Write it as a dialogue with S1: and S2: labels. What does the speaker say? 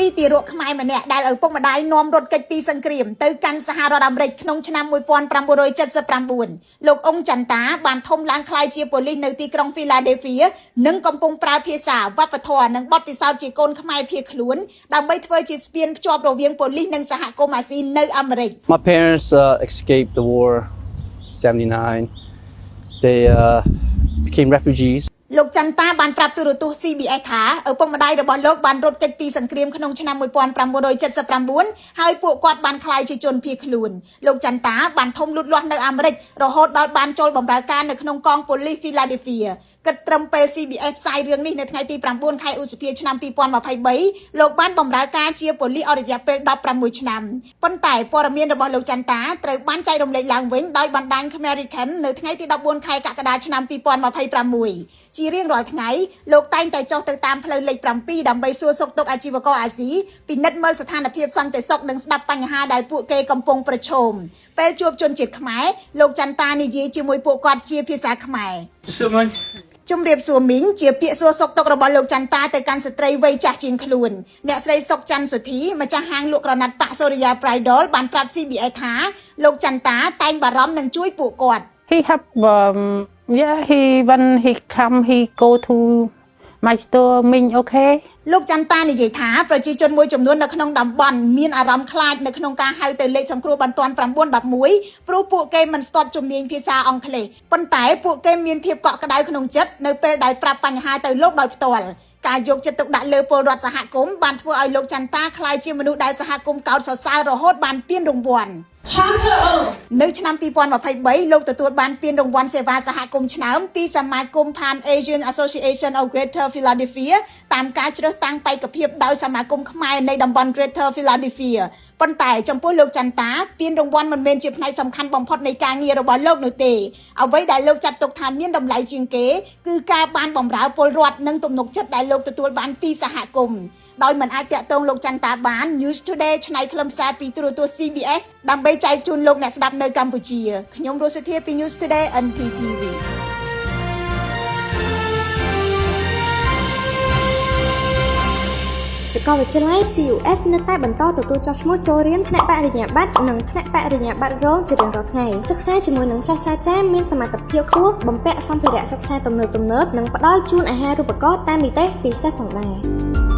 S1: ពីទីរកខ្មែរម្នាក់ដែលឪពុកម្ដាយនាំរត់គេចពីសង្គ្រាមទៅកាន់សហរដ្ឋអាមេរិកក្នុងឆ្នាំ1979លោកអ៊ុងចន្ទាបានធំឡើងក្លាយជាប៉ូលីសនៅទីក្រុង Philadelphia និងកំពុងប្រើភាសាវប្បធម៌និងបទពិសោធន៍ជាកូនខ្មែរភៀសខ្លួនដើម្បីធ្វើជាស្ពានភ្ជាប់រវាងប៉ូលីសនិងសហគមន៍អាស៊ីនៅអាមេរិក
S2: My parents escaped the war 79 they became refugees
S1: លោកចន្ទាបានប្រាប់ទូរទស្សន៍ CBS ថាឪពុកម្ដាយរបស់លោកបានរត់គេចពីសង្គ្រាមក្នុងឆ្នាំ1979ហើយពួកគាត់បានក្លាយជាជនភៀសខ្លួនលោកចន្ទាបានធំលូតលាស់នៅអាមេរិករហូតដល់បានចូលបម្រើការនៅក្នុងកងប៉ូលីស Philadelphia គិតត្រឹមពេល CBS ផ្សាយរឿងនេះនៅថ្ងៃទី9ខែឧសភាឆ្នាំ2023លោកបានបម្រើការជាប៉ូលីសអស់រយៈពេល16ឆ្នាំប៉ុន្តែព័ត៌មានរបស់លោកចន្ទាត្រូវបានចែករំលែកឡើងវិញដោយបណ្ដាញ American នៅថ្ងៃទី14ខែកក្កដាឆ្នាំ2026ជារៀងរាល់ថ្ងៃលោកតែងតែចុះទៅតាមផ្លូវលេខ7ដើម្បីសួរសុខទុក្ខអាជីវករអាស៊ីពិនិត្យមើលស្ថានភាពសន្តិសុខនិងស្ដាប់បញ្ហាដែលពួកគេកំពុងប្រឈមពេលជួបជនជាតិខ្មែរលោកចន្ទានិយាយជាមួយពួកគាត់ជាភាសាខ្មែរជំរាបសួរមីងជាពាក្យសួរសុខទុក្ខរបស់លោកចន្ទាទៅកាន់ស្ត្រីវ័យចាស់ជាងខ្លួនអ្នកស្រីសុកច័ន្ទសុធីម្ចាស់ហាងលក់ក្រណាត់ប៉ាក់សូរិយា Bridal បានប្រាប់ CBS ថាលោកចន្ទាតែងបារម្ភនឹងជួយពួកគាត់
S3: He have yeah when he come he go to my store Ming okay
S1: លោកចន្ទានិយាយថាប្រជាជនមួយចំនួននៅក្នុងតំបន់មានអារម្មណ៍ខ្លាចនៅក្នុងការហៅទៅលេខសង្គ្រោះបន្ទាន់911ព្រោះពួកគេមិនស្ទាត់ជំនាញភាសាអង់គ្លេសប៉ុន្តែពួកគេមានភាពកក់ក្ដៅក្នុងចិត្តនៅពេលដែលប្រាប់បញ្ហាទៅលោកដោយផ្ទាល់ការយកចិត្តទុកដាក់លើពលរដ្ឋសហគមន៍បានធ្វើឲ្យលោកចន្ទាក្លាយជាមនុស្សដែលសហគមន៍កោតសរសើររហូតបានពានរង្វាន់នៅឆ្នាំ2023លោកទទួលបានពានរង្វាន់សេវាសហគមន៍ឆ្នាំពីសមាគម Pan Asian Association of Greater Philadelphia តាមការជ្រើសតាំងបេក្ខភាពដោយសមាគមខ្មែរនៃតំបន់ Greater Philadelphia ប៉ុន្តែចំពោះលោកចន្ទាពានរង្វាន់មិនមែនជាផ្នែកសំខាន់បំផុតនៃការងាររបស់លោកនោះទេអ្វីដែលលោកចាត់ទុកថាមានតម្លៃជាងគេគឺការបានបម្រើពលរដ្ឋនិងទំនុកចិត្តដែលលោកទទួលបានពីសហគមន៍ដោយមិនអាចតាក់ទងលោកចន្ទាបាន News Today ឆ្នៃខ្លឹមសារពីទូរទស្សន៍ CBS ដើម្បីចែកជូនលោកអ្នកស្ដាប់នៅកម្ពុជាខ្ញុំរស់សុធាពី News Today NTTV
S4: សាកលវិទ្យាល័យ CUS នៅតែបន្តទទួលចុះឈ្មោះចូលរៀនថ្នាក់បរិញ្ញាបត្រនិងថ្នាក់បរិញ្ញាបត្ររងជារៀងរាល់ថ្ងៃសិក្សាជាមួយនឹងសាស្ត្រាចារ្យមានសមត្ថភាពខ្ពស់បំពាក់សម្ភារៈសិក្សាទំនើបៗនិងផ្ដល់ជូនអាហារូបករណ៍តាមនីតិពិសេសផងដែរ